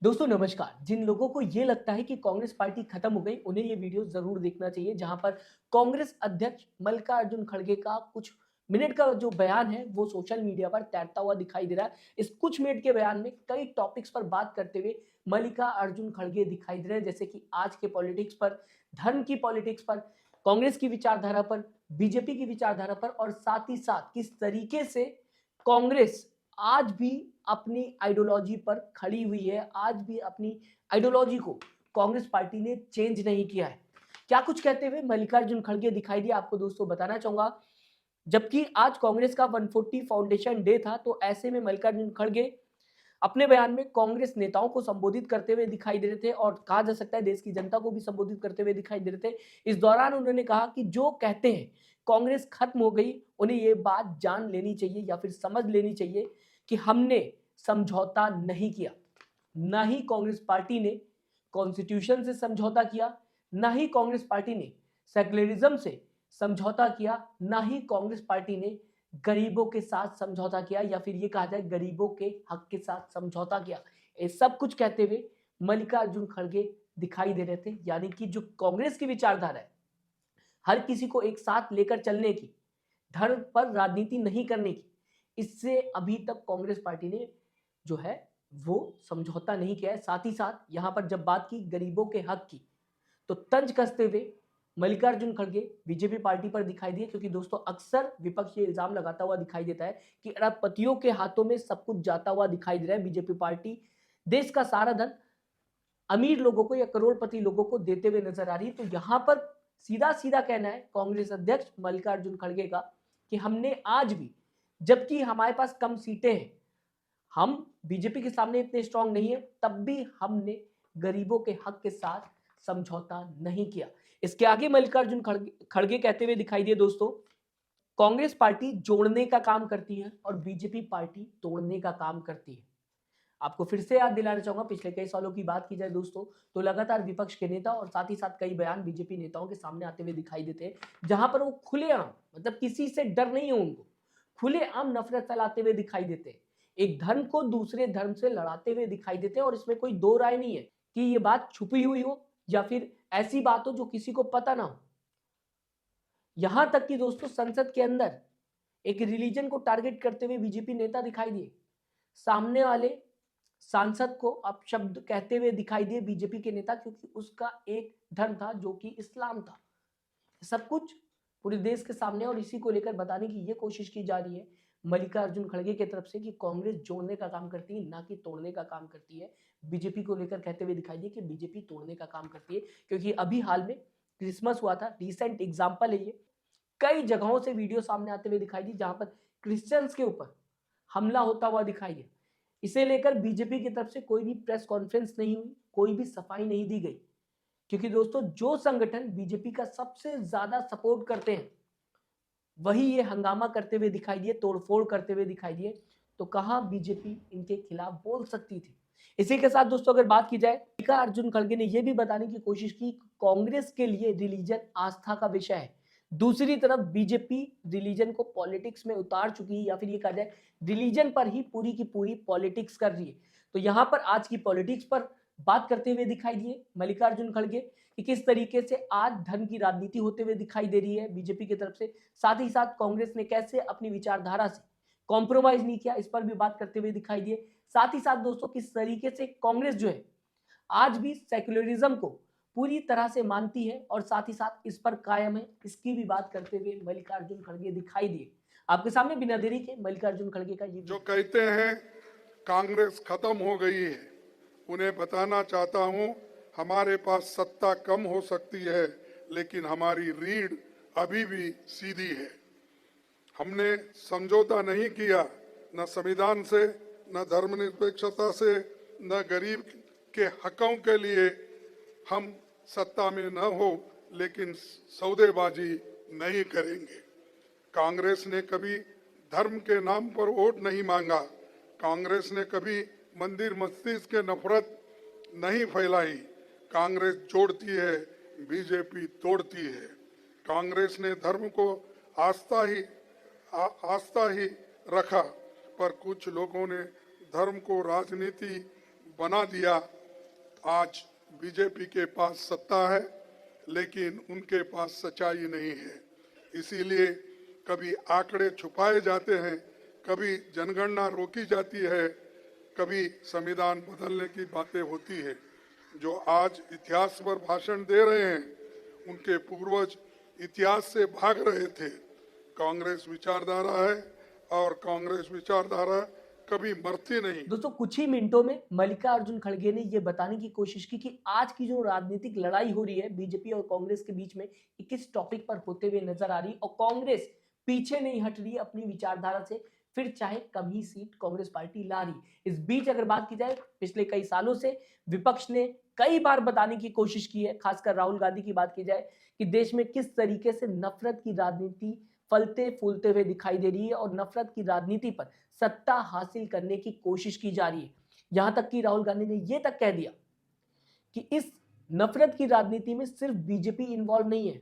दोस्तों नमस्कार। जिन लोगों को ये लगता है कि कांग्रेस पार्टी खत्म हो गई, उन्हें ये वीडियो जरूर देखना चाहिए, जहां पर कांग्रेस अध्यक्ष मल्लिकार्जुन खड़गे का कुछ मिनट का जो बयान है वो सोशल मीडिया पर तैरता हुआ दिखाई दे रहा है। इस कुछ मिनट के बयान में कई टॉपिक्स पर बात करते हुए मल्लिकार्जुन खड़गे दिखाई दे रहे हैं, जैसे कि आज के पॉलिटिक्स पर, धर्म की पॉलिटिक्स पर, कांग्रेस की विचारधारा पर, बीजेपी की विचारधारा पर, और साथ ही साथ किस तरीके से कांग्रेस आज भी अपनी आइडियोलॉजी पर खड़ी हुई है। आज भी अपनी आइडियोलॉजी को कांग्रेस पार्टी ने चेंज नहीं किया है। क्या कुछ कहते हुए मल्लिकार्जुन खड़गे दिखाई दिया, आपको दोस्तों बताना चाहूंगा। जबकि आज कांग्रेस का 140 फाउंडेशन डे था, तो ऐसे में मल्लिकार्जुन खड़गे अपने बयान में कांग्रेस नेताओं को संबोधित करते हुए दिखाई दे रहे थे, और कहा जा सकता है देश की जनता को भी संबोधित करते हुए दिखाई दे रहे थे। इस दौरान उन्होंने कहा कि जो कहते हैं कांग्रेस खत्म हो गई, उन्हें ये बात जान लेनी चाहिए या फिर समझ लेनी चाहिए कि हमने समझौता नहीं किया। ना ही कांग्रेस पार्टी ने कॉन्स्टिट्यूशन से समझौता किया, ना ही कांग्रेस पार्टी ने सेक्युलरिज्म से समझौता किया, ना ही कांग्रेस पार्टी ने गरीबों के साथ समझौता किया, या फिर ये कहा जाए गरीबों के हक के साथ समझौता किया। ये सब कुछ कहते हुए मल्लिकार्जुन खड़गे दिखाई दे रहे थे। यानी कि जो कांग्रेस की विचारधारा है, हर किसी को एक साथ लेकर चलने की, धर्म पर राजनीति नहीं करने की, इससे अभी तक कांग्रेस पार्टी ने जो है वो समझौता नहीं किया है। साथ ही साथ यहां पर जब बात की गरीबों के हक की, तो तंज कसते हुए मल्लिकार्जुन खड़गे बीजेपी पार्टी पर दिखाई दिए, क्योंकि दोस्तों अक्सर विपक्ष ये इल्जाम लगाता हुआ दिखाई देता है कि अरबपतियों के हाथों में सब कुछ जाता हुआ दिखाई दे रहा है। बीजेपी पार्टी देश का सारा धन अमीर लोगों को या करोड़पति लोगों को देते हुए नजर आ रही है। तो यहां पर सीधा सीधा कहना है कांग्रेस अध्यक्ष मल्लिकार्जुन खड़गे का कि हमने आज भी, जबकि हमारे पास कम सीटें हैं, हम बीजेपी के सामने इतने स्ट्रांग नहीं है, तब भी हमने गरीबों के हक के साथ समझौता नहीं किया। इसके आगे मल्लिकार्जुन खड़गे कहते हुए दिखाई दिए दोस्तों, कांग्रेस पार्टी जोड़ने का काम करती है और बीजेपी पार्टी तोड़ने का काम करती है। आपको फिर से याद दिलाना चाहूंगा, पिछले कई सालों की बात की जाए दोस्तों, तो लगातार विपक्ष के नेता और साथ ही साथ कई बयान बीजेपी नेताओं के सामने आते हुए दिखाई देते हैं, जहां पर वो खुलेआम, मतलब किसी से डर नहीं है उनको, खुलेआम नफरत फैलाते हुए दिखाई देते हैं, एक धर्म को दूसरे धर्म से लड़ाते हुए दिखाई देते हैं। और इसमें कोई दो राय नहीं है कि ये बात छुपी हुई हो या फिर ऐसी बात हो जो किसी को पता ना हो। यहां तक कि दोस्तों संसद के अंदर एक रिलीजन को टारगेट करते हुए बीजेपी नेता दिखाई दिए, सामने वाले सांसद को अपशब्द कहते हुए दिखाई दिए बीजेपी के नेता, क्योंकि उसका एक धर्म था जो कि इस्लाम था। सब कुछ पूरे देश के सामने, और इसी को लेकर बताने की ये कोशिश की जा रही है मल्लिकार्जुन खड़गे की तरफ से कि कांग्रेस जोड़ने का काम करती है, ना कि तोड़ने का काम करती है। बीजेपी को लेकर कहते हुए दिखाई दिए कि बीजेपी तोड़ने का काम करती है, क्योंकि अभी हाल में क्रिसमस हुआ था, रिसेंट एग्जाम्पल है ये। कई जगहों से वीडियो सामने आते हुए दिखाई दी जहां पर क्रिश्चियंस के ऊपर हमला होता हुआ दिखाई दिया। इसे लेकर बीजेपी की तरफ से कोई भी प्रेस कॉन्फ्रेंस नहीं हुई, कोई भी सफाई नहीं दी गई, क्योंकि दोस्तों जो संगठन बीजेपी का सबसे ज्यादा सपोर्ट करते हैं वही ये हंगामा करते हुए दिखाई दिए, तोड़फोड़ करते हुए दिखाई दिए, तो कहां बीजेपी इनके खिलाफ बोल सकती थी। इसी के साथ दोस्तों अगर बात की जाए, मल्लिकार्जुन खड़गे ने यह भी बताने की कोशिश की कांग्रेस के लिए रिलीजन आस्था का विषय है, दूसरी तरफ बीजेपी रिलीजन को पॉलिटिक्स में उतार चुकी है, या फिर ये कहा जाए रिलीजन पर ही पूरी की पूरी पॉलिटिक्स कर रही है। तो यहां पर आज की पॉलिटिक्स पर बात करते हुए दिखाई दिए मल्लिकार्जुन खड़गे कि किस तरीके से आज धर्म की राजनीति होते हुए दिखाई दे रही है बीजेपी की तरफ से। साथ ही साथ कांग्रेस ने कैसे अपनी विचारधारा से कॉम्प्रोमाइज नहीं किया, इस पर भी बात करते हुए दिखाई दिए। साथ ही साथ दोस्तों किस तरीके से कांग्रेस जो है आज भी सेक्युलरिज्म को पूरी तरह से मानती है और साथ ही साथ इस पर कायम है, इसकी भी बात करते हुए मल्लिकार्जुन खड़गे दिखाई दिए। आपके सामने बिना देरी के मल्लिकार्जुन खड़गे का ये जो कहते हैं कांग्रेस खत्म हो गई है, उन्हें बताना चाहता हूं, हमारे पास सत्ता कम हो सकती है लेकिन हमारी रीढ़ अभी भी सीधी है। हमने समझौता नहीं किया, न संविधान से, न धर्मनिरपेक्षता से, न गरीब के हकों के लिए। हम सत्ता में न हो लेकिन सौदेबाजी नहीं करेंगे। कांग्रेस ने कभी धर्म के नाम पर वोट नहीं मांगा। कांग्रेस ने कभी मंदिर मस्जिद के नफरत नहीं फैलाई। कांग्रेस जोड़ती है, बीजेपी तोड़ती है। कांग्रेस ने धर्म को आस्था ही रखा, पर कुछ लोगों ने धर्म को राजनीति बना दिया। आज बीजेपी के पास सत्ता है, लेकिन उनके पास सच्चाई नहीं है। इसीलिए कभी आंकड़े छुपाए जाते हैं, कभी जनगणना रोकी जाती है, कभी संविधान बदलने की बातें होती है। जो आज इतिहास पर भाषण दे रहे हैं, उनके पूर्वज इतिहास से भाग रहे थे। कांग्रेस विचारधारा है और कांग्रेस विचारधारा कभी मरती नहीं। दोस्तों कुछ ही मिनटों में मल्लिकार्जुन खड़गे ने यह बताने की कोशिश की कि आज की जो राजनीतिक लड़ाई हो रही है बीजेपी और कांग्रेस के बीच में, ये किस टॉपिक पर होते हुए नजर आ रही है और कांग्रेस पीछे नहीं हट रही है अपनी विचारधारा से, फिर चाहे कम ही सीट कांग्रेस पार्टी ला रही। इस बीच अगर बात की जाए, पिछले कई सालों से विपक्ष ने कई बार बताने की कोशिश की है, खासकर राहुल गांधी की बात की जाए, कि देश में किस तरीके से नफरत की राजनीति फलते फूलते हुए दिखाई दे रही है और नफरत की राजनीति पर सत्ता हासिल करने की कोशिश की जा रही है। यहां तक कि राहुल गांधी ने यह तक कह दिया कि इस नफरत की राजनीति में सिर्फ बीजेपी इन्वॉल्व नहीं है,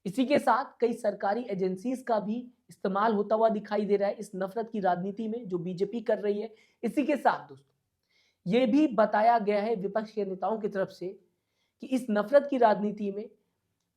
इसी के साथ कई सरकारी एजेंसीज का भी इस्तेमाल होता हुआ दिखाई दे रहा है इस नफरत की राजनीति में जो बीजेपी कर रही है। इसी के साथ दोस्तों यह भी बताया गया है विपक्ष के नेताओं की तरफ से कि इस नफरत की राजनीति में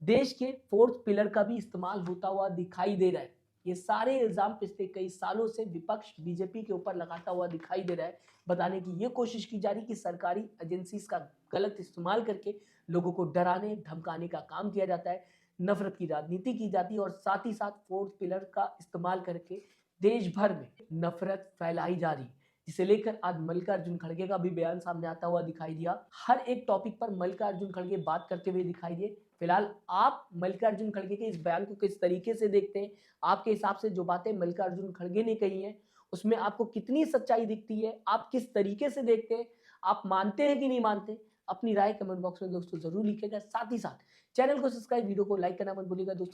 देश के फोर्थ पिलर का भी इस्तेमाल होता हुआ दिखाई दे रहा है। ये सारे इल्जाम पिछले कई सालों से विपक्ष बीजेपी के ऊपर लगाता हुआ दिखाई दे रहा है। बताने की ये कोशिश की जा रही कि सरकारी एजेंसीज का गलत इस्तेमाल करके लोगों को डराने धमकाने का काम किया जाता है, नफरत की राजनीति की जाती है और साथ ही साथ फोर्थ पिलर का इस्तेमाल करके देश भर में नफरत फैलाई जा रही है, जिसे लेकर आज मल्लिकार्जुन खड़गे का भी बयान सामने आता हुआ दिखाई दिया। हर एक टॉपिक पर मल्लिकार्जुन खड़गे बात करते हुए दिखाई दिए। फिलहाल आप मल्लिकार्जुन खड़गे के इस बयान को किस तरीके से देखते हैं? आपके हिसाब से जो बातें मल्लिकार्जुन खड़गे ने कही हैं उसमें आपको कितनी सच्चाई दिखती है? आप किस तरीके से देखते हैं? आप मानते हैं कि नहीं मानते? अपनी राय कमेंट बॉक्स में दोस्तों जरूर लिखिएगा। साथ ही साथ चैनल को सब्सक्राइब, वीडियो को लाइक करना मत भूलिएगा दोस्तों।